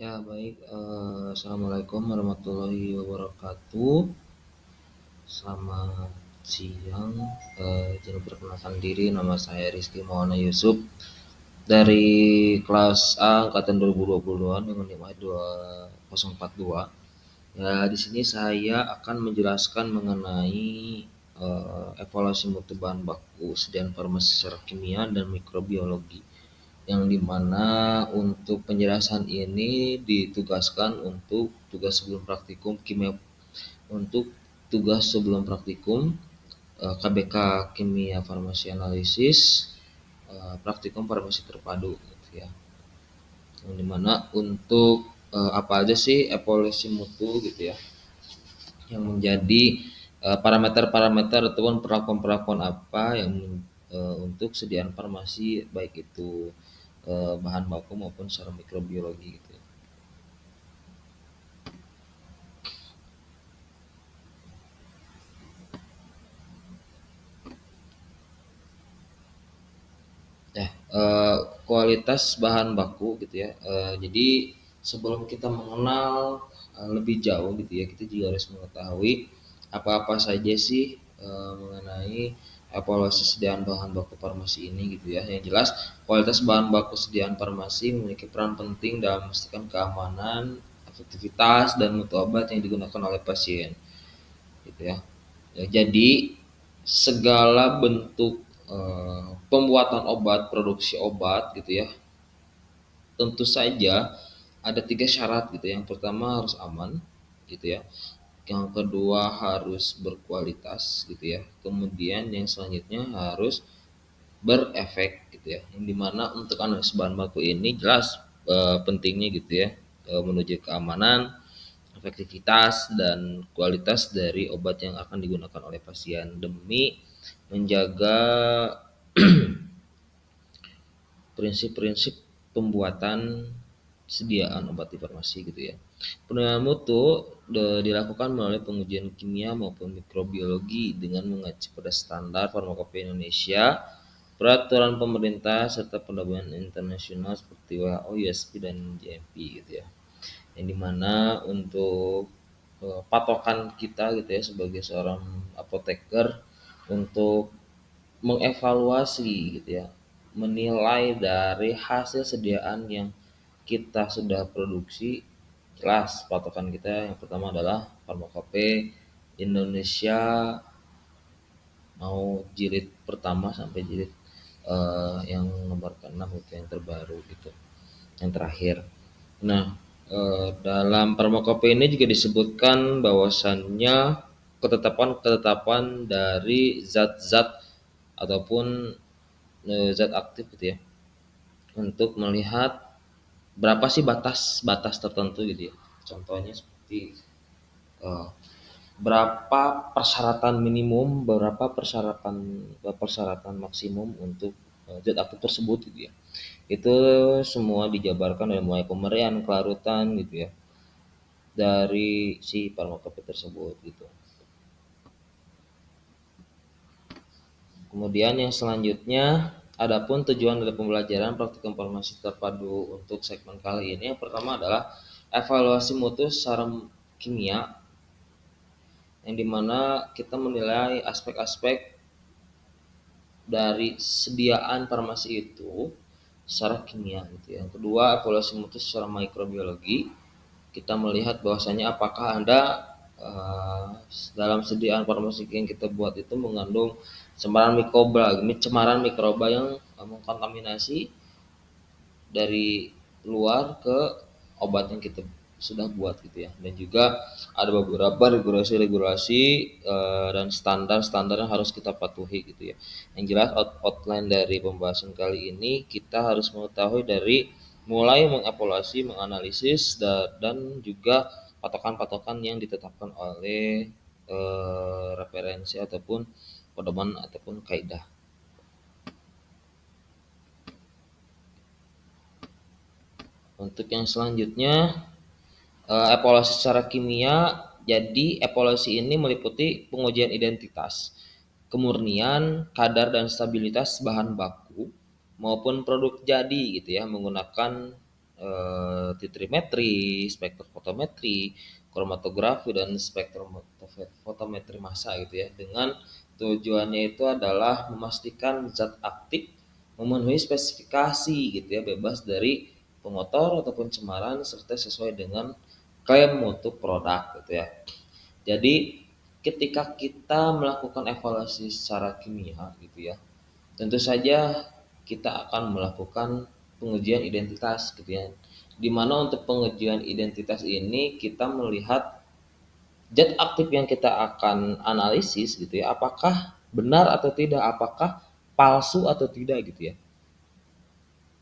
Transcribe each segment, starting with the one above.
Ya baik, assalamualaikum warahmatullahi wabarakatuh. Selamat siang. Izin perkenalkan diri, nama saya Rizky Maulana Yusuf dari kelas A angkatan 2022 dengan NIM 2042. Ya, di sini saya akan menjelaskan mengenai evaluasi mutu bahan baku sediaan farmasi secara kimia dan mikrobiologi, yang dimana untuk penjelasan ini ditugaskan untuk tugas sebelum praktikum kimia, untuk tugas sebelum praktikum KBK Kimia Farmasi Analisis, praktikum farmasi terpadu gitu ya, yang dimana untuk apa aja sih evaluasi mutu gitu ya, yang menjadi parameter-parameter ataupun perlakuan-perlakuan apa yang untuk sediaan farmasi, baik itu bahan baku maupun secara mikrobiologi gitu ya. Ya, kualitas bahan baku gitu ya. Jadi sebelum kita mengenal lebih jauh gitu ya, kita juga harus mengetahui apa-apa saja sih mengenai evaluasi sediaan bahan baku farmasi ini gitu ya. Yang jelas kualitas bahan baku sediaan farmasi memiliki peran penting dalam memastikan keamanan, efektivitas dan mutu obat yang digunakan oleh pasien gitu ya. Ya, jadi segala bentuk pembuatan obat, produksi obat gitu ya, tentu saja ada tiga syarat gitu. Yang pertama harus aman gitu ya. Yang kedua harus berkualitas gitu ya. Kemudian yang selanjutnya harus berefek gitu ya. Yang dimana untuk analisis bahan baku ini jelas pentingnya gitu ya, menuju keamanan, efektivitas dan kualitas dari obat yang akan digunakan oleh pasien demi menjaga prinsip-prinsip pembuatan sediaan obat di farmasi gitu ya. Penilaian mutu dilakukan melalui pengujian kimia maupun mikrobiologi dengan mengacu pada standar farmakope Indonesia, peraturan pemerintah serta pendampingan internasional seperti WHO, USP dan GMP gitu ya. Yang dimana untuk patokan kita gitu ya sebagai seorang apoteker untuk mengevaluasi gitu ya, menilai dari hasil sediaan yang kita sudah produksi, jelas patokan kita yang pertama adalah farmakope Indonesia, mau jilid pertama sampai jilid yang nomor ke-6 itu yang terbaru gitu, yang terakhir. Nah, dalam farmakope ini juga disebutkan bahwasannya ketetapan-ketetapan dari zat-zat ataupun zat aktif gitu ya, untuk melihat berapa sih batas-batas tertentu gitu ya. Contohnya seperti eh, berapa persyaratan minimum, berapa persyaratan maksimum untuk zat aktif tersebut gitu ya. Itu semua dijabarkan dari mulai pemerian, kelarutan gitu ya, dari si farmakope tersebut gitu. Kemudian yang selanjutnya, adapun tujuan dari pembelajaran praktikum farmasi terpadu untuk segmen kali ini, yang pertama adalah evaluasi mutu secara kimia, yang dimana kita menilai aspek-aspek dari sediaan farmasi itu secara kimia gitu ya. Yang kedua, evaluasi mutu secara mikrobiologi, kita melihat bahwasanya apakah Anda dalam sediaan farmasi yang kita buat itu mengandung cemaran mikroba yang mengkontaminasi dari luar ke obat yang kita sudah buat gitu ya. Dan juga ada beberapa regulasi-regulasi dan standar-standar yang harus kita patuhi gitu ya. Yang jelas outline dari pembahasan kali ini, kita harus mengetahui dari mulai mengevaluasi, menganalisis dan juga patokan-patokan yang ditetapkan oleh referensi ataupun pedoman ataupun kaidah. Untuk yang selanjutnya, evaluasi secara kimia. Jadi evaluasi ini meliputi pengujian identitas, kemurnian, kadar dan stabilitas bahan baku maupun produk jadi gitu ya, menggunakan titrimetri, spektrofotometri, kromatografi dan spektrofotometri massa gitu ya. Dengan tujuannya itu adalah memastikan zat aktif memenuhi spesifikasi gitu ya, bebas dari pengotor ataupun cemaran serta sesuai dengan klaim mutu produk gitu ya. Jadi ketika kita melakukan evaluasi secara kimia gitu ya, tentu saja kita akan melakukan pengujian identitas gitu ya. Di mana untuk pengujian identitas ini kita melihat zat aktif yang kita akan analisis gitu ya, apakah benar atau tidak, apakah palsu atau tidak gitu ya.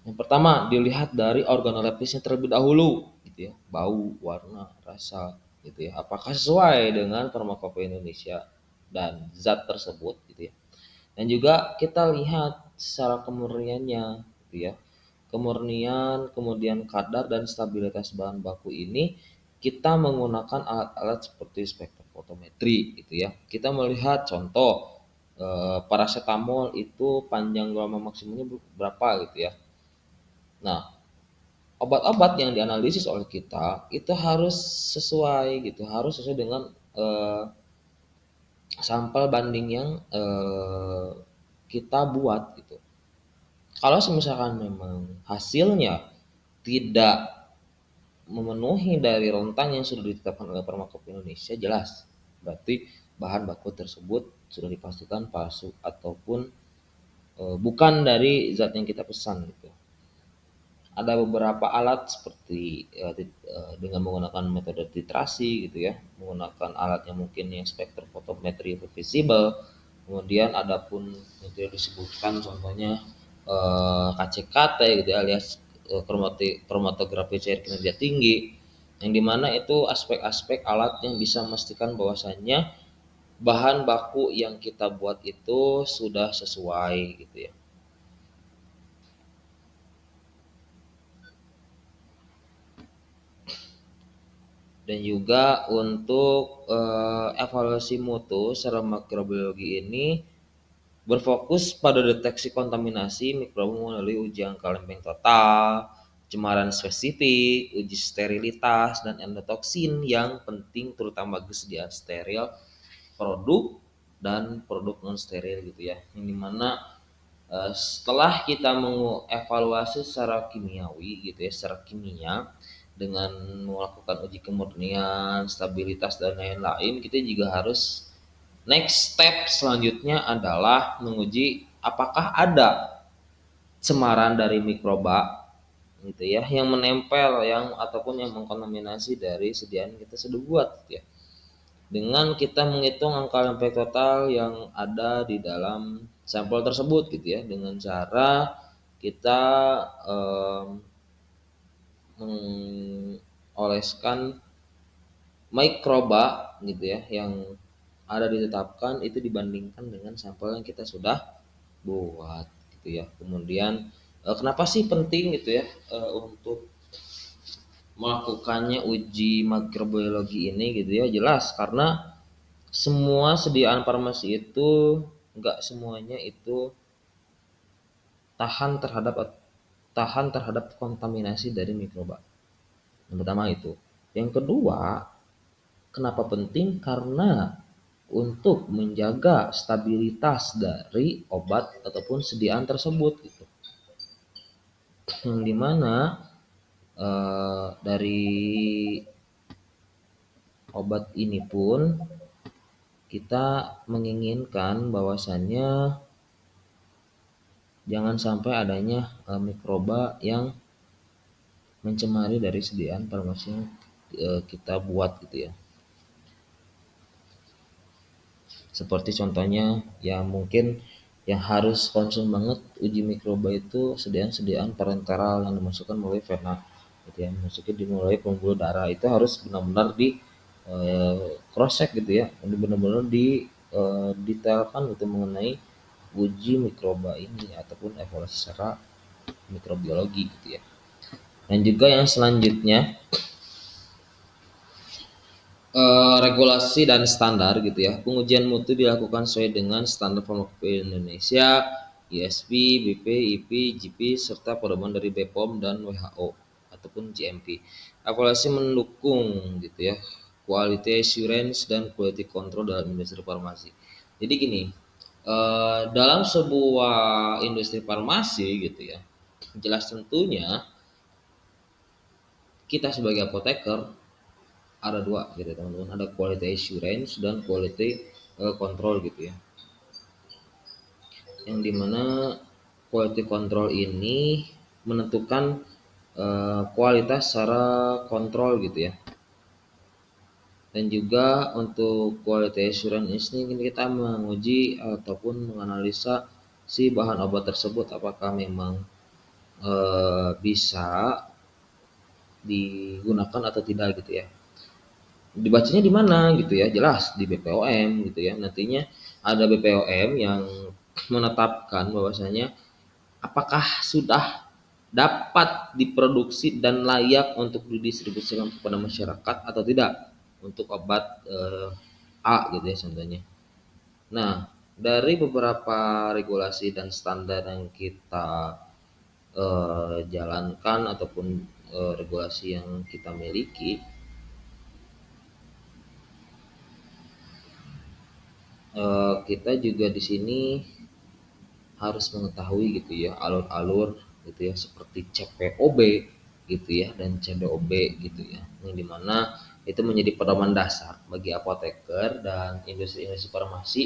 Yang pertama dilihat dari organoleptisnya terlebih dahulu gitu ya, bau, warna, rasa gitu ya. Apakah sesuai dengan Farmakopeia Indonesia dan zat tersebut gitu ya. Dan juga kita lihat secara kemurniannya gitu ya. Kemurnian, kemudian kadar dan stabilitas bahan baku ini kita menggunakan alat-alat seperti spektrofotometri gitu ya. Kita melihat contoh paracetamol itu panjang gelombang maksimumnya berapa gitu ya. Nah, obat-obat yang dianalisis oleh kita itu harus sesuai gitu, harus sesuai dengan sampel banding yang kita buat gitu. Kalau misalkan memang hasilnya tidak memenuhi dari rentang yang sudah ditetapkan oleh Farmakopeia Indonesia, jelas berarti bahan baku tersebut sudah dipastikan palsu ataupun bukan dari zat yang kita pesan gitu. Ada beberapa alat seperti dengan menggunakan metode titrasi gitu ya, menggunakan alat yang mungkin yang spektrofotometri visible, kemudian ada pun itu yang disebutkan contohnya KCKT gitu ya, alias kromatografi cair kinerja tinggi, yang dimana itu aspek-aspek alat yang bisa memastikan bahwasannya bahan baku yang kita buat itu sudah sesuai gitu ya. Dan juga untuk evaluasi mutu secara mikrobiologi ini berfokus pada deteksi kontaminasi mikroba melalui uji angka lempeng total, cemaran spesifik, uji sterilitas, dan endotoksin yang penting terutama kesediaan steril produk dan produk non steril gitu ya. Yang dimana setelah kita mengevaluasi secara kimiawi gitu ya, secara kimia dengan melakukan uji kemurnian, stabilitas dan lain-lain, kita juga harus next step selanjutnya adalah menguji apakah ada cemaran dari mikroba gitu ya yang menempel yang ataupun yang mengkontaminasi dari sediaan kita sudah buat gitu ya. Dengan kita menghitung angka lempeng total yang ada di dalam sampel tersebut gitu ya, dengan cara kita mengoleskan mikroba gitu ya yang ada ditetapkan itu dibandingkan dengan sampel yang kita sudah buat gitu ya. Kemudian kenapa sih penting gitu ya untuk melakukannya uji mikrobiologi ini gitu ya, jelas karena semua sediaan farmasi itu enggak semuanya itu tahan terhadap kontaminasi dari mikroba. Yang pertama itu. Yang kedua, kenapa penting? Karena untuk menjaga stabilitas dari obat ataupun sediaan tersebut gitu. Yang dimana dari obat ini pun kita menginginkan bahwasannya jangan sampai adanya mikroba yang mencemari dari sediaan farmasi yang kita buat gitu ya. Seperti contohnya ya mungkin yang harus concern banget uji mikroba itu sediaan parenteral yang dimasukkan melalui vena gitu ya, dimasukin dimulai pembuluh darah itu harus benar-benar di cross check gitu ya, benar-benar di detailkan gitu mengenai uji mikroba ini ataupun evaluasi secara mikrobiologi gitu ya. Dan juga yang selanjutnya regulasi dan standar gitu ya. Pengujian mutu dilakukan sesuai dengan standar Farmakopeia Indonesia, ISP, BP, IP, GP serta pedoman dari BPOM dan WHO ataupun GMP. Evaluasi mendukung gitu ya quality assurance dan quality control dalam industri farmasi. Jadi gini, dalam sebuah industri farmasi gitu ya, jelas tentunya kita sebagai apoteker ada dua gitu teman-teman, ada quality assurance dan quality control gitu ya, yang dimana quality control ini menentukan kualitas secara kontrol gitu ya. Dan juga untuk quality assurance ini kita menguji ataupun menganalisa si bahan obat tersebut apakah memang bisa digunakan atau tidak gitu ya. Dibacanya di mana gitu ya, jelas di BPOM gitu ya. Nantinya ada BPOM yang menetapkan bahwasanya apakah sudah dapat diproduksi dan layak untuk didistribusikan kepada masyarakat atau tidak untuk obat A gitu ya contohnya. Nah, dari beberapa regulasi dan standar yang kita jalankan ataupun regulasi yang kita miliki, kita juga di sini harus mengetahui gitu ya alur-alur gitu ya seperti CPOB gitu ya dan CDOB gitu ya, yang dimana itu menjadi pedoman dasar bagi apoteker dan industri-industri farmasi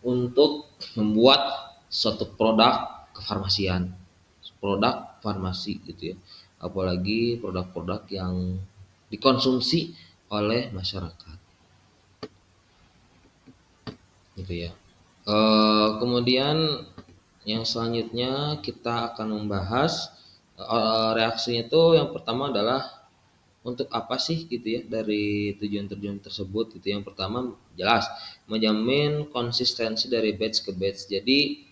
untuk membuat suatu produk kefarmasian, produk farmasi gitu ya, apalagi produk-produk yang dikonsumsi oleh masyarakat gitu ya. Kemudian yang selanjutnya kita akan membahas reaksinya itu, yang pertama adalah untuk apa sih gitu ya dari tujuan-tujuan tersebut gitu. Yang pertama jelas menjamin konsistensi dari batch ke batch. Jadi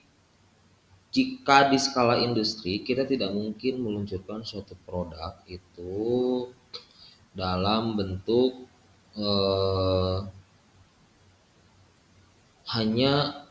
jika di skala industri kita tidak mungkin meluncurkan suatu produk itu dalam bentuk eh, hanya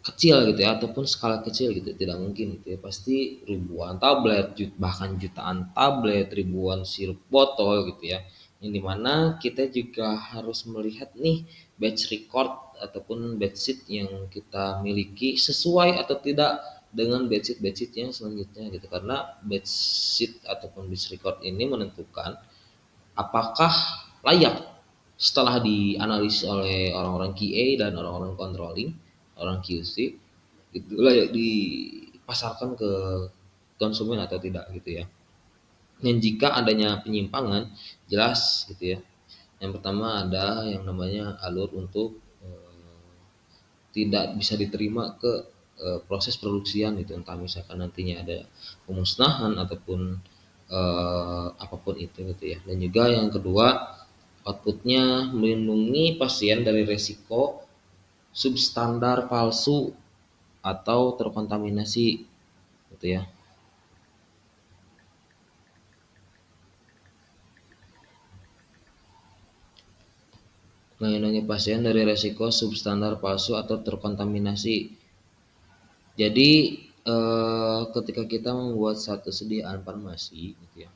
kecil gitu ya ataupun skala kecil gitu, tidak mungkin gitu ya, pasti ribuan tablet bahkan jutaan tablet, ribuan sirup botol gitu ya, yang dimana kita juga harus melihat nih batch record ataupun batch sheet yang kita miliki sesuai atau tidak dengan batch sheet yang selanjutnya gitu, karena batch sheet ataupun batch record ini menentukan apakah layak setelah dianalisis oleh orang-orang QA dan orang-orang controlling, orang QC, itu layak dipasarkan ke konsumen atau tidak gitu ya. Dan jika adanya penyimpangan, jelas gitu ya. Yang pertama ada yang namanya alur untuk tidak bisa diterima ke proses produksian gitu, entah misalkan nantinya ada pemusnahan ataupun apapun itu gitu ya. Dan juga yang kedua, outputnya melindungi pasien dari resiko substandar palsu atau terkontaminasi gitu ya. Melindungi pasien dari resiko substandar palsu atau terkontaminasi. Jadi ketika kita membuat satu sediaan farmasi gitu ya,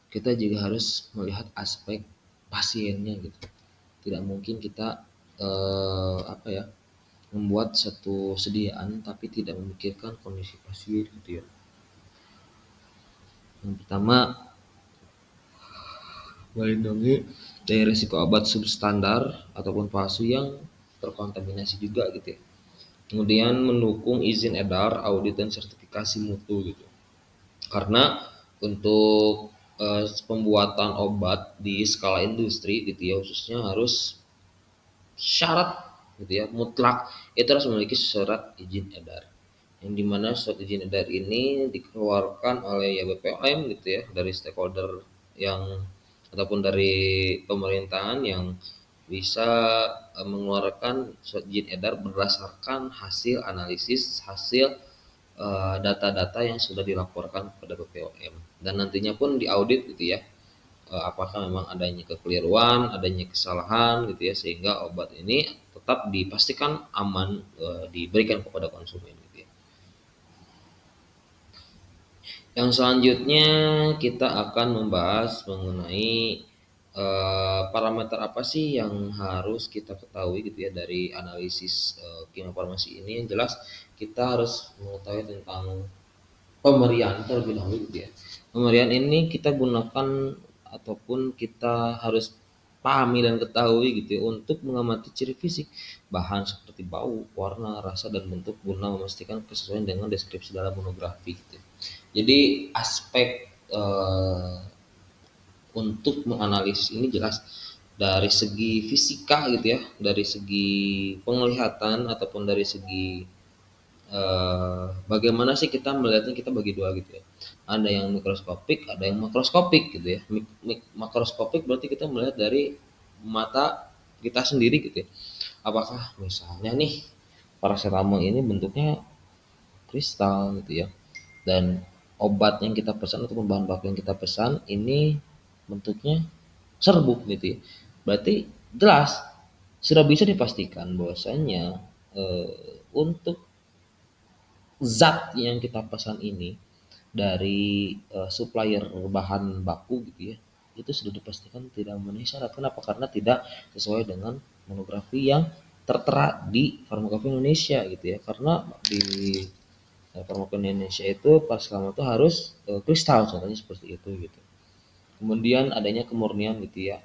kita juga harus melihat aspek pasiennya gitu. Tidak mungkin kita apa ya, membuat satu sediaan tapi tidak memikirkan kondisi pasien gitu ya. Yang pertama, melindungi dari risiko obat substandar ataupun palsu yang terkontaminasi juga gitu ya. Kemudian mendukung izin edar, audit dan sertifikasi mutu gitu. Karena untuk pembuatan obat di skala industri gitu ya, khususnya harus syarat gitu ya mutlak itu harus memiliki surat izin edar, yang dimana surat izin edar ini dikeluarkan oleh ya BPOM gitu ya, dari stakeholder yang ataupun dari pemerintahan yang bisa mengeluarkan surat izin edar berdasarkan hasil analisis, hasil data-data yang sudah dilaporkan kepada BPOM, dan nantinya pun diaudit gitu ya, apakah memang adanya kekeliruan, adanya kesalahan gitu ya, sehingga obat ini tetap dipastikan aman diberikan kepada konsumen gitu ya. Yang selanjutnya kita akan membahas mengenai parameter apa sih yang harus kita ketahui gitu ya dari analisis kimia farmasi ini. Yang jelas kita harus mengetahui tentang pemerian terlebih dahulu gitu ya. Pemerian ini kita gunakan ataupun kita harus pahami dan ketahui gitu ya untuk mengamati ciri fisik bahan seperti bau, warna, rasa dan bentuk guna memastikan kesesuaian dengan deskripsi dalam monografi gitu. Jadi aspek untuk menganalisis ini jelas dari segi fisika gitu ya, dari segi penglihatan ataupun dari segi bagaimana sih kita melihatnya, kita bagi dua gitu ya. Ada yang mikroskopik, ada yang makroskopik gitu ya. Makroskopik berarti kita melihat dari mata kita sendiri gitu ya. Apakah misalnya nih paracetamol ini bentuknya kristal gitu ya. Dan obat yang kita pesan ataupun bahan baku yang kita pesan ini bentuknya serbuk gitu ya. Berarti jelas sudah bisa dipastikan bahwasanya untuk zat yang kita pesan ini dari supplier bahan baku gitu ya, itu sudah dipastikan tidak memenuhi syarat. Kenapa? Karena tidak sesuai dengan monografi yang tertera di Farmakope Indonesia gitu ya. Karena di Farmakope Indonesia itu pas lama itu harus kristal contohnya seperti itu gitu. Kemudian adanya kemurnian gitu ya.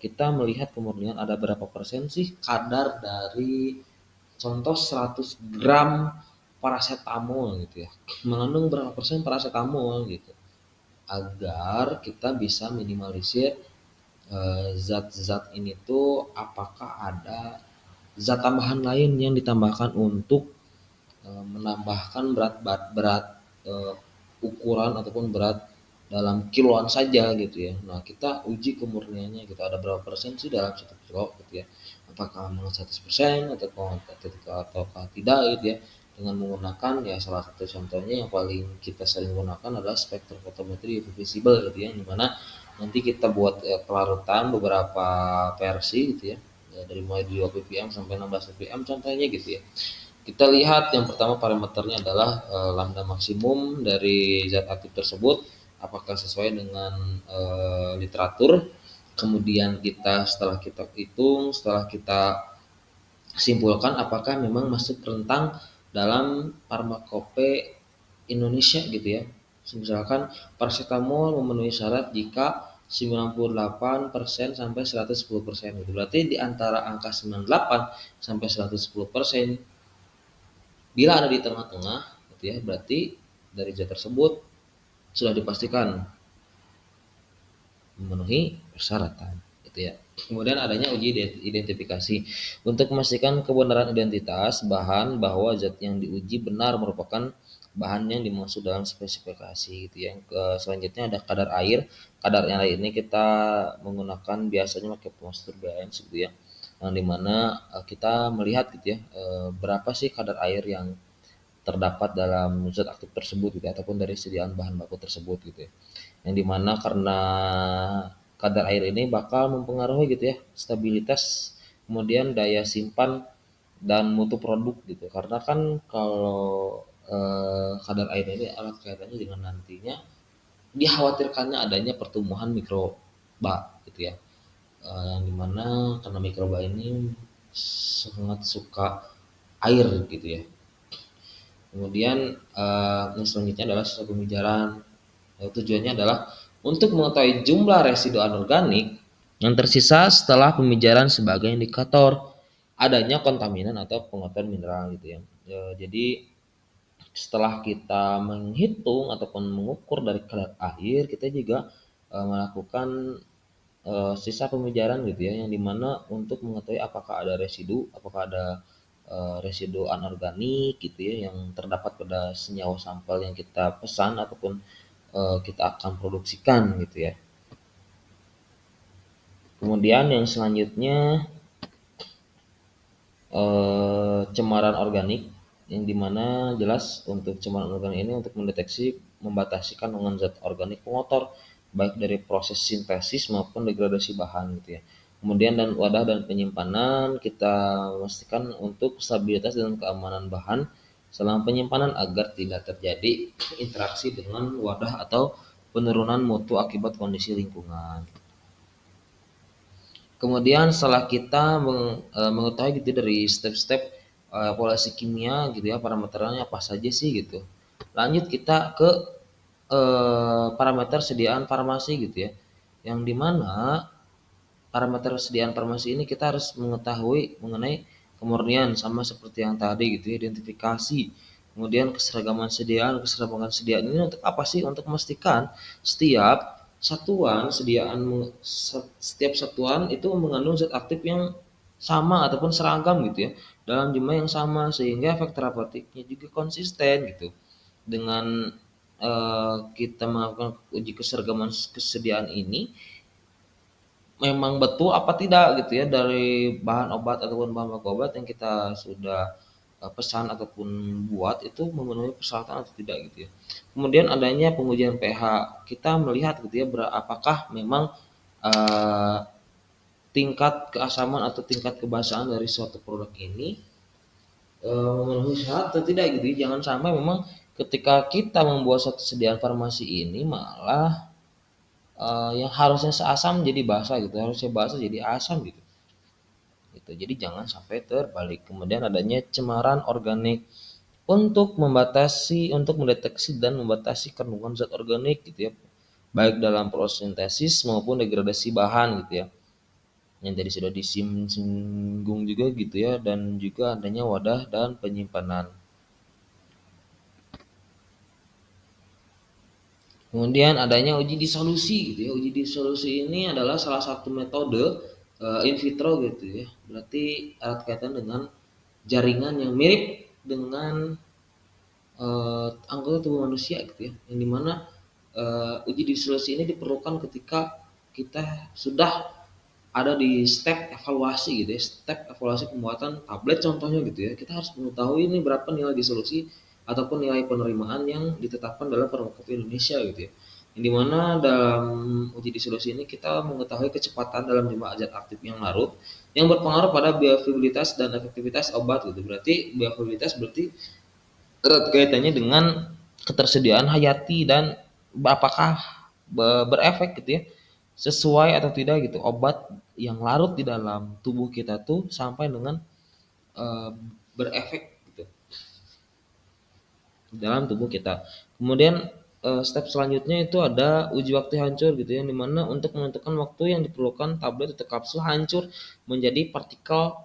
Kita melihat kemurnian ada berapa persen sih kadar dari contoh 100 gram paracetamol gitu ya. Mengandung berapa persen paracetamol gitu. Agar kita bisa minimalisir zat-zat ini tuh apakah ada zat tambahan lain yang ditambahkan untuk menambahkan berat eh, ukuran ataupun berat dalam kiloan saja gitu ya. Nah kita uji kemurniannya gitu ada berapa persen sih dalam 1 kilo gitu ya. Apakah memang 100% ataukah tidak gitu ya. Dengan menggunakan ya salah satu contohnya yang paling kita sering gunakan adalah spektrofotometri visible gitu ya. Dimana nanti kita buat kelarutan beberapa versi gitu ya. Dari mulai 2 ppm sampai 16 ppm contohnya gitu ya. Kita lihat yang pertama parameternya adalah lambda maksimum dari zat aktif tersebut apakah sesuai dengan literatur. Kemudian setelah kita hitung, setelah kita simpulkan apakah memang masuk rentang dalam farmakope Indonesia gitu ya. Misalkan paracetamol memenuhi syarat jika 98% sampai 110% gitu. Berarti di antara angka 98 sampai 110% bila ada di tengah-tengah gitu ya, berarti dari zat tersebut sudah dipastikan memenuhi persyaratan gitu ya. Kemudian adanya uji identifikasi untuk memastikan kebenaran identitas bahan bahwa zat yang diuji benar merupakan bahan yang dimaksud dalam spesifikasi gitu ya. Selanjutnya ada kadar air. Kadar air ini kita menggunakan biasanya pakai postur BAS gitu ya. Yang dimana kita melihat gitu ya berapa sih kadar air yang terdapat dalam zat aktif tersebut gitu ya, ataupun dari sediaan bahan baku tersebut gitu ya. Yang dimana karena kadar air ini bakal mempengaruhi gitu ya stabilitas, kemudian daya simpan dan mutu produk gitu. Karena kan kalau kadar air ini alat kaitannya dengan nantinya dikhawatirkannya adanya pertumbuhan mikroba gitu ya. Yang dimana karena mikroba ini sangat suka air gitu ya. Kemudian yang selanjutnya adalah sisa pemijaran. Tujuannya adalah untuk mengetahui jumlah residu anorganik yang tersisa setelah pemijaran sebagai indikator adanya kontaminan atau pengotor mineral gitu ya. Jadi setelah kita menghitung ataupun mengukur dari kadar air, kita juga melakukan sisa pemijaran gitu ya, yang dimana untuk mengetahui apakah ada residu, apakah ada residu anorganik gitu ya yang terdapat pada senyawa sampel yang kita pesan ataupun kita akan produksikan gitu ya. Kemudian yang selanjutnya cemaran organik yang dimana jelas untuk cemaran organik ini untuk mendeteksi membatasi kandungan zat organik pengotor baik dari proses sintesis maupun degradasi bahan gitu ya. Kemudian dan wadah dan penyimpanan kita memastikan untuk stabilitas dan keamanan bahan selama penyimpanan agar tidak terjadi interaksi dengan wadah atau penurunan mutu akibat kondisi lingkungan. Kemudian setelah kita mengetahui gitu dari step-step evaluasi kimia gitu ya, parameternya apa saja sih gitu. Lanjut kita ke parameter sediaan farmasi gitu ya. Yang dimana parameter sediaan farmasi ini kita harus mengetahui mengenai kemurnian sama seperti yang tadi gitu ya, identifikasi. Kemudian keseragaman sediaan ini untuk apa sih? Untuk memastikan setiap satuan itu mengandung zat aktif yang sama ataupun seragam gitu ya, dalam jumlah yang sama sehingga efek terapeutiknya juga konsisten gitu. Dengan kita melakukan uji keseragaman kesediaan ini, memang betul apa tidak gitu ya dari bahan obat ataupun bahan baku obat yang kita sudah pesan ataupun buat itu memenuhi persyaratan atau tidak gitu ya. Kemudian adanya pengujian pH, kita melihat gitu ya apakah memang eh, tingkat keasaman atau tingkat kebasaan dari suatu produk ini memenuhi syarat atau tidak gitu ya. Jangan sampai memang ketika kita membuat suatu sediaan farmasi ini malah yang harusnya seasam jadi basa gitu, harusnya basa jadi asam gitu. Gitu. Jadi jangan sampai terbalik. Kemudian adanya cemaran organik untuk mendeteksi dan membatasi kandungan zat organik gitu ya, baik dalam proses sintesis maupun degradasi bahan gitu ya. Yang tadi sudah disinggung juga gitu ya, dan juga adanya wadah dan penyimpanan. Kemudian adanya uji disolusi gitu ya. Uji disolusi ini adalah salah satu metode in vitro gitu ya. Berarti erat kaitan dengan jaringan yang mirip dengan anggota tubuh manusia gitu ya. Yang dimana uji disolusi ini diperlukan ketika kita sudah ada di step evaluasi gitu ya, step evaluasi pembuatan tablet contohnya gitu ya. Kita harus mengetahui ini berapa nilai disolusi ataupun nilai penerimaan yang ditetapkan dalam Farmakopeia Indonesia gitu ya. Yang dimana dalam uji disolusi ini kita mengetahui kecepatan dalam jumlah zat aktif yang larut yang berpengaruh pada bioavailabilitas dan efektivitas obat gitu. Berarti bioavailabilitas berarti erat kaitannya dengan ketersediaan hayati dan apakah berefek gitu ya, sesuai atau tidak gitu obat yang larut di dalam tubuh kita tuh sampai dengan uh, berefek gitu di dalam tubuh kita. Kemudian step selanjutnya itu ada uji waktu hancur gitu ya, yang dimana untuk menentukan waktu yang diperlukan tablet atau kapsul hancur menjadi partikel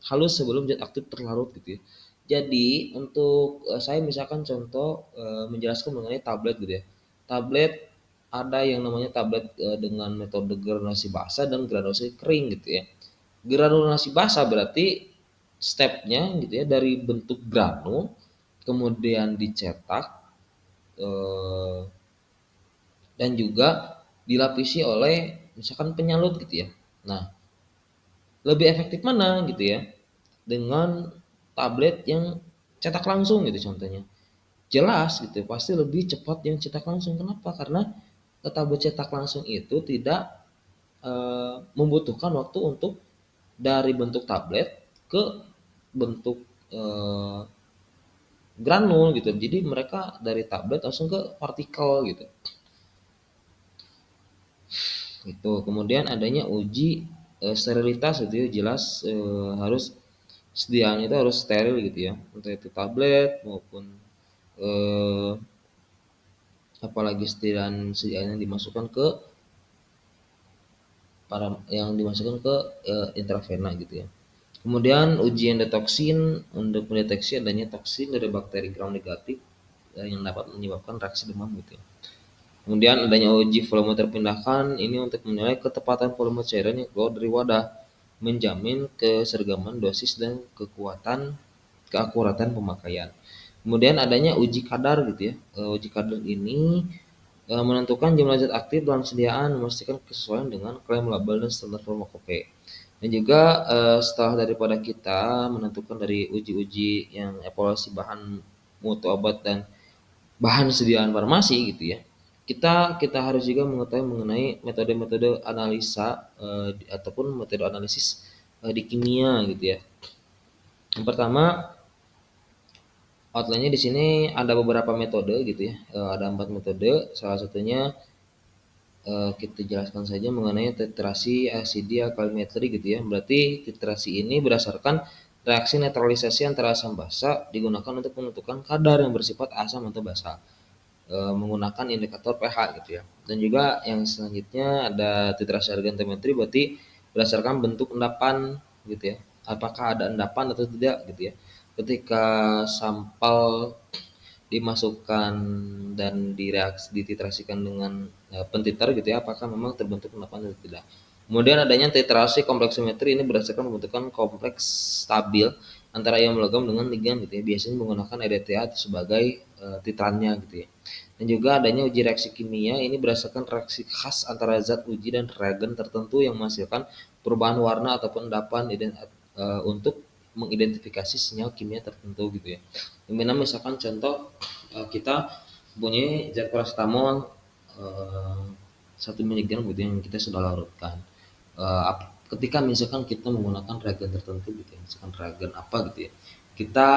halus sebelum zat aktif terlarut gitu ya. Jadi untuk saya misalkan contoh menjelaskan mengenai tablet gitu ya. Tablet ada yang namanya tablet dengan metode granulasi basah dan granulasi kering gitu ya. Granulasi basah berarti stepnya gitu ya, dari bentuk granul kemudian dicetak eh, dan juga dilapisi oleh misalkan penyalut gitu ya. Nah, lebih efektif mana gitu ya dengan tablet yang cetak langsung gitu contohnya. Jelas gitu pasti lebih cepat yang cetak langsung. Kenapa? Karena tablet cetak langsung itu tidak membutuhkan waktu untuk dari bentuk tablet ke bentuk granul gitu. Jadi mereka dari tablet langsung ke partikel gitu. Itu. Kemudian adanya uji sterilitas gitu ya, jelas harus sediaannya itu harus steril gitu ya. Entah itu tablet maupun eh, apalagi sediaan yang dimasukkan ke yang dimasukkan ke intravena gitu ya. Kemudian uji endotoksin untuk mendeteksi adanya toksin dari bakteri gram negatif yang dapat menyebabkan reaksi demam gitu ya. Kemudian adanya uji volume terpindahkan ini untuk menilai ketepatan volume cairan yang keluar dari wadah, menjamin keseragaman dosis dan keakuratan pemakaian. Kemudian adanya uji kadar gitu ya. Uji kadar ini menentukan jumlah zat aktif dalam sediaan, memastikan kesesuaian dengan klaim label dan standar farmakope. Dan juga setelah daripada kita menentukan dari uji-uji yang evaluasi bahan mutu obat dan bahan sediaan farmasi gitu ya. Kita harus juga mengetahui mengenai metode-metode analisa ataupun metode analisis di kimia gitu ya. Yang pertama outline-nya di sini ada beberapa metode gitu ya. Ada 4 metode. Salah satunya kita jelaskan saja mengenai titrasi asidi alkalimetri gitu ya. Berarti titrasi ini berdasarkan reaksi netralisasi antara asam basa digunakan untuk menentukan kadar yang bersifat asam atau basa menggunakan indikator pH gitu ya. Dan juga yang selanjutnya ada titrasi argentimetri, berarti berdasarkan bentuk endapan gitu ya. Apakah ada endapan atau tidak gitu ya. Ketika sampel dimasukkan dan dititrasikan dengan pentiter gitu ya, apakah memang terbentuk endapan atau tidak. Kemudian adanya titrasi kompleksiometri, ini berdasarkan pembentukan kompleks stabil antara ion logam dengan ligan gitu ya. Biasanya menggunakan EDTA sebagai titrannya gitu ya. Dan juga adanya uji reaksi kimia, ini berdasarkan reaksi khas antara zat uji dan reagen tertentu yang menghasilkan perubahan warna ataupun endapan untuk mengidentifikasi senyawa kimia tertentu gitu ya. Dimana misalkan contoh kita punya zat paracetamol 1 mg gitu yang kita sudah larutkan. Ketika misalkan kita menggunakan reagen tertentu gitu ya, misalkan reagen apa gitu ya, kita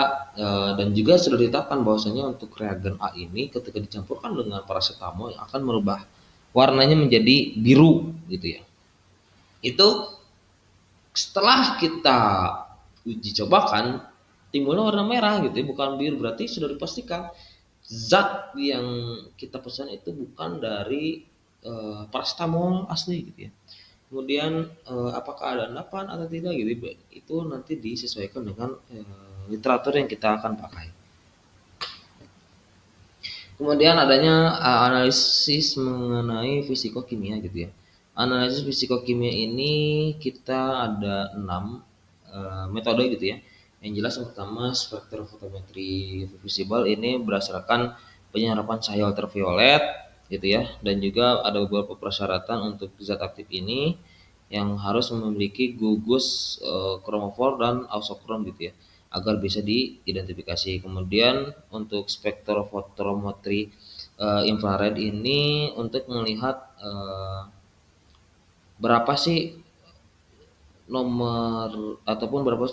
dan juga sudah ditetapkan bahwasanya untuk reagen A ini ketika dicampurkan dengan paracetamol akan merubah warnanya menjadi biru gitu ya. Itu setelah kita uji cobakan timbulnya warna merah gitu ya, bukan biru, berarti sudah dipastikan zat yang kita pesan itu bukan dari paracetamol asli gitu ya. Kemudian apakah ada endapan atau tidak gitu, itu nanti disesuaikan dengan literatur yang kita akan pakai. Kemudian adanya analisis mengenai fisikokimia gitu ya. Analisis fisikokimia ini kita ada 6 metode gitu ya. Yang jelas yang pertama spektrofotometri visible, ini berdasarkan penyerapan cahaya ultraviolet gitu ya, dan juga ada beberapa persyaratan untuk zat aktif ini yang harus memiliki gugus kromofor dan ausokron gitu ya, agar bisa diidentifikasi. Kemudian untuk spektrofotometri infrared ini untuk melihat berapa sih nomor ataupun berapa,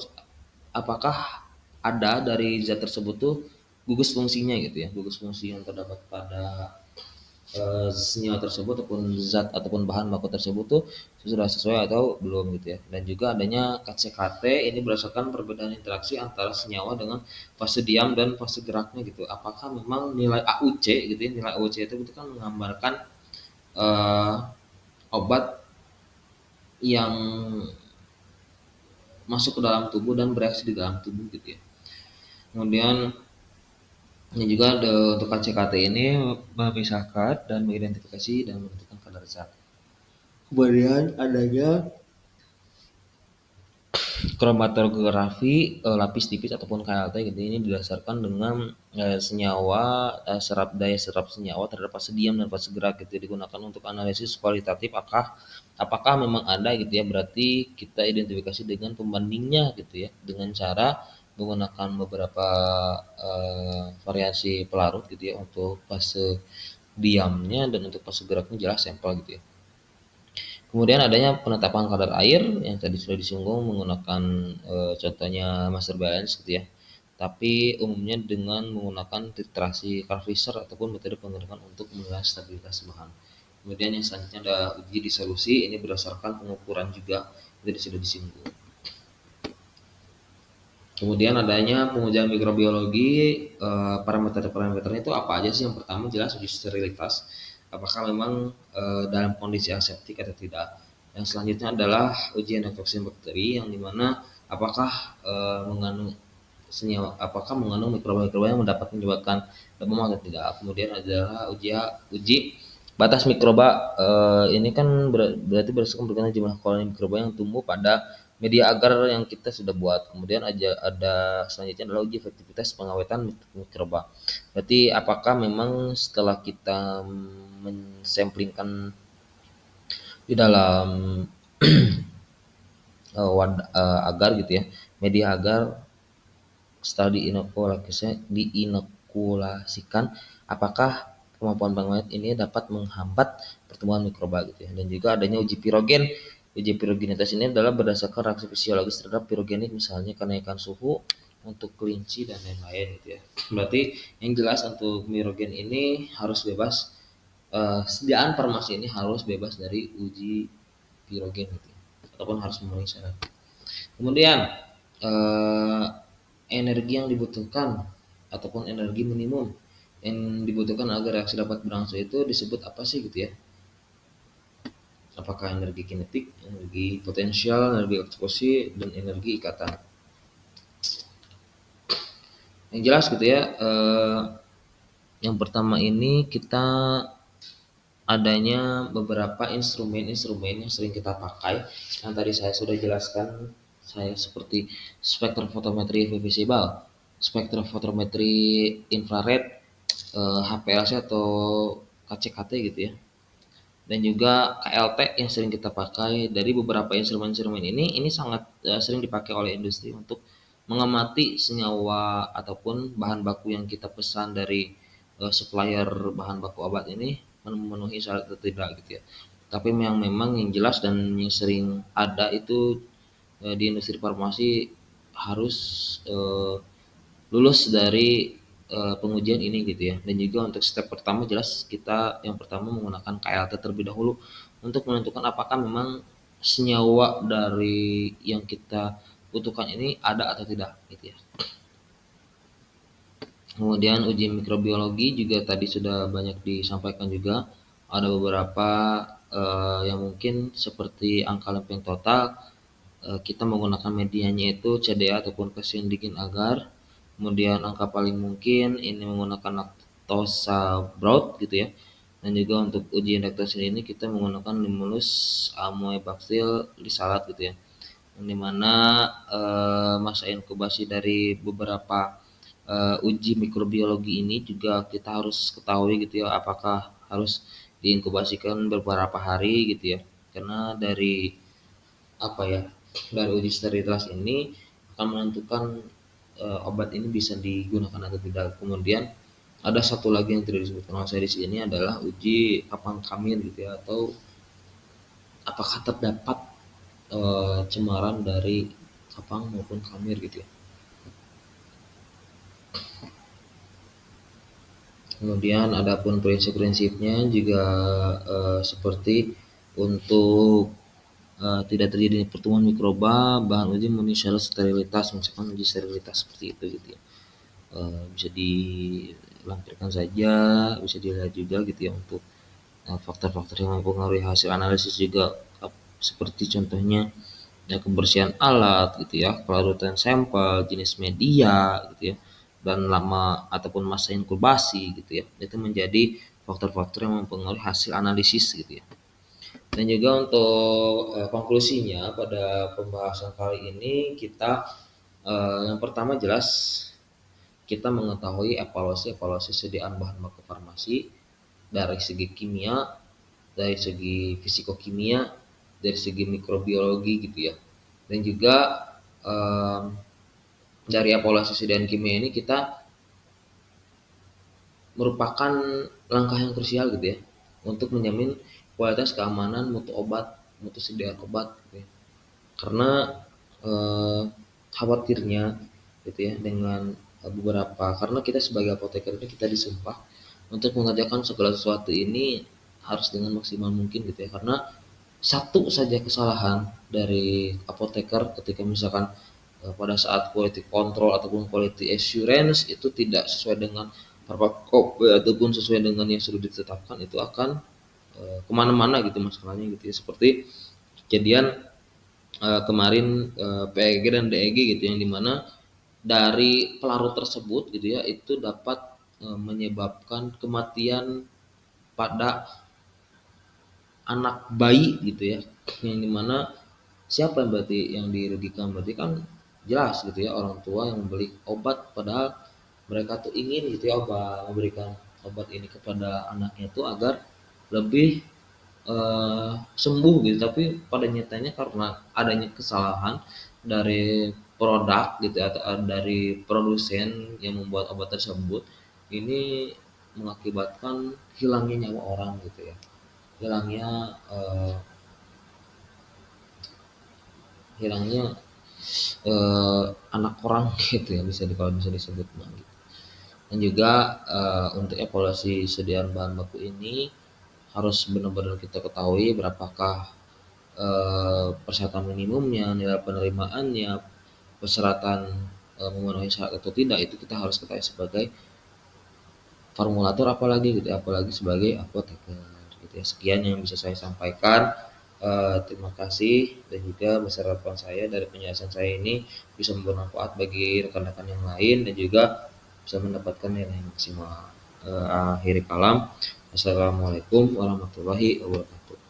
apakah ada dari zat tersebut tuh gugus fungsinya gitu ya, gugus fungsi yang terdapat pada senyawa tersebut ataupun zat ataupun bahan baku tersebut tuh sudah sesuai atau belum gitu ya. Dan juga adanya KCKT, ini berdasarkan perbedaan interaksi antara senyawa dengan fase diam dan fase geraknya gitu. Apakah memang nilai AUC gitu ya, nilai AUC itu kan menggambarkan uh, obat yang masuk ke dalam tubuh dan bereaksi di dalam tubuh gitu ya. Kemudian ini juga ada untuk KCKT ini memisahkan dan mengidentifikasi dan menentukan kadar zat. Kemudian adanya kromatografi lapis tipis ataupun KLT gitu, ini didasarkan dengan senyawa daya serap senyawa terhadap fase diam dan fase gerak gitu, digunakan untuk analisis kualitatif apakah memang ada gitu ya. Berarti kita identifikasi dengan pembandingnya gitu ya, dengan cara menggunakan beberapa variasi pelarut gitu ya untuk fase diamnya, dan untuk fase geraknya jelas sampel gitu ya. Kemudian adanya penetapan kadar air yang tadi sudah disinggung menggunakan contohnya master balance gitu ya. Tapi umumnya dengan menggunakan titrasi Karl-Fischer ataupun metode penggerukan untuk menilai stabilitas bahan. Kemudian yang selanjutnya ada uji disolusi, ini berdasarkan pengukuran juga tadi sudah disinggung. Kemudian adanya pengujian mikrobiologi, parameter-parameternya itu apa aja sih? Yang pertama jelas uji sterilitas, apakah memang dalam kondisi aseptik atau tidak. Yang selanjutnya adalah uji endotoxin bakteri, yang dimana apakah mengandung senyawa, apakah mengandung mikroba-mikroba yang dapat menyebabkan demam atau tidak. Kemudian adalah uji batas mikroba, ini kan berarti berdasarkan perkembangan jumlah koloni mikroba yang tumbuh pada media agar yang kita sudah buat. Kemudian ada selanjutnya adalah uji efektivitas pengawetan mikroba. Berarti apakah memang setelah kita mensamplingkan di dalam agar gitu ya, media agar setelah diinokulasikan, apakah kemampuan pengawet ini dapat menghambat pertumbuhan mikroba gitu ya. Dan juga adanya uji pirogen. Uji pirogenitas ini adalah berdasarkan reaksi fisiologis terhadap pirogenik, misalnya kenaikan suhu, untuk kelinci dan lain-lain gitu ya. Berarti yang jelas untuk mirogen ini harus bebas, sediaan farmasi ini harus bebas dari uji pirogen gitu ya, ataupun harus memenuhi syarat. Kemudian eh, energi yang dibutuhkan ataupun energi minimum yang dibutuhkan agar reaksi dapat berlangsung itu disebut apa sih gitu ya? Apakah energi kinetik, energi potensial, energi eksplosif, dan energi ikatan? Yang jelas gitu ya, yang pertama ini kita adanya beberapa instrumen-instrumen yang sering kita pakai yang tadi saya sudah jelaskan, saya seperti spektrofotometri visible, spektrofotometri infrared, HPLC atau KCKT gitu ya, dan juga KLT yang sering kita pakai. Dari beberapa instrumen-instrumen ini sangat sering dipakai oleh industri untuk mengamati senyawa ataupun bahan baku yang kita pesan dari supplier bahan baku obat ini memenuhi syarat atau tidak gitu ya. Tapi memang yang jelas dan yang sering ada itu di industri farmasi harus lulus dari pengujian ini gitu ya. Dan juga untuk step pertama jelas kita yang pertama menggunakan KLT terlebih dahulu untuk menentukan apakah memang senyawa dari yang kita butuhkan ini ada atau tidak gitu ya. Kemudian uji mikrobiologi juga tadi sudah banyak disampaikan juga. Ada beberapa yang mungkin seperti angka lempeng total, kita menggunakan medianya itu CDA ataupun Casein dingin agar. Kemudian angka paling mungkin ini menggunakan laktosa broad gitu ya. Dan juga untuk uji induktosin ini kita menggunakan Limulus amobactyl lisalat gitu ya. Yang dimana masa inkubasi dari beberapa uji mikrobiologi ini juga kita harus ketahui gitu ya, apakah harus diinkubasikan beberapa hari gitu ya. Karena dari apa ya, dari uji sterilitas ini akan menentukan obat ini bisa digunakan atau tidak. Kemudian ada satu lagi yang tidak disebutkan oleh saya di sini adalah uji kapang kamir gitu ya, atau apakah terdapat cemaran dari kapang maupun kamir gitu ya. Kemudian adapun prinsip-prinsipnya juga seperti untuk tidak terjadi pertemuan mikroba, bahan uji memenuhi syarat sterilitas, misalkan uji sterilitas seperti itu gitu ya. Bisa dilampirkan saja, bisa dilihat juga gitu ya untuk faktor-faktor yang mempengaruhi hasil analisis juga, seperti contohnya ya kebersihan alat gitu ya, kelarutan sampel, jenis media gitu ya, dan lama ataupun masa inkubasi gitu ya. Itu menjadi faktor-faktor yang mempengaruhi hasil analisis gitu ya. Dan juga untuk konklusinya pada pembahasan kali ini kita yang pertama jelas kita mengetahui evaluasi sediaan bahan baku farmasi dari segi kimia, dari segi fisikokimia, dari segi mikrobiologi gitu ya. Dan juga um, dari evaluasi sediaan kimia ini kita merupakan langkah yang krusial gitu ya untuk menjamin kualitas keamanan mutu obat, mutu sediaan obat gitu ya. Karena eh, khawatirnya gitu ya dengan beberapa, karena kita sebagai apoteker ini kita disumpah untuk mengerjakan segala sesuatu ini harus dengan maksimal mungkin gitu ya. Karena satu saja kesalahan dari apoteker ketika misalkan pada saat quality control ataupun quality assurance itu tidak sesuai dengan Farmakop ataupun sesuai dengan yang sudah ditetapkan, itu akan kemana-mana gitu masalahnya gitu ya. Seperti kejadian kemarin PEG dan DEG gitu, yang dimana dari pelarut tersebut gitu ya itu dapat menyebabkan kematian pada anak bayi gitu ya, yang dimana siapa yang berarti yang dirugikan, berarti kan jelas gitu ya orang tua yang membeli obat, padahal mereka tuh ingin gitu ya memberikan obat ini kepada anaknya itu agar lebih sembuh gitu, tapi pada nyatanya karena adanya kesalahan dari produk gitu ya, atau dari produsen yang membuat obat tersebut, ini mengakibatkan hilangnya nyawa orang gitu ya, hilangnya hilangnya anak orang gitu ya, kalau bisa disebut mah gitu. Dan juga untuk evaluasi sediaan bahan baku ini harus benar-benar kita ketahui berapakah persyaratan minimumnya, nilai penerimaannya, persyaratan memenuhi syarat atau tidak, itu kita harus ketahui sebagai formulator, apalagi gitu ya, apalagi sebagai apoteker gitu ya. Sekian yang bisa saya sampaikan. Terima kasih, dan juga harapan saya dari penjelasan saya ini bisa bermanfaat bagi rekan-rekan yang lain dan juga bisa mendapatkan nilai maksimal. Akhiri kalam. Assalamualaikum warahmatullahi wabarakatuh.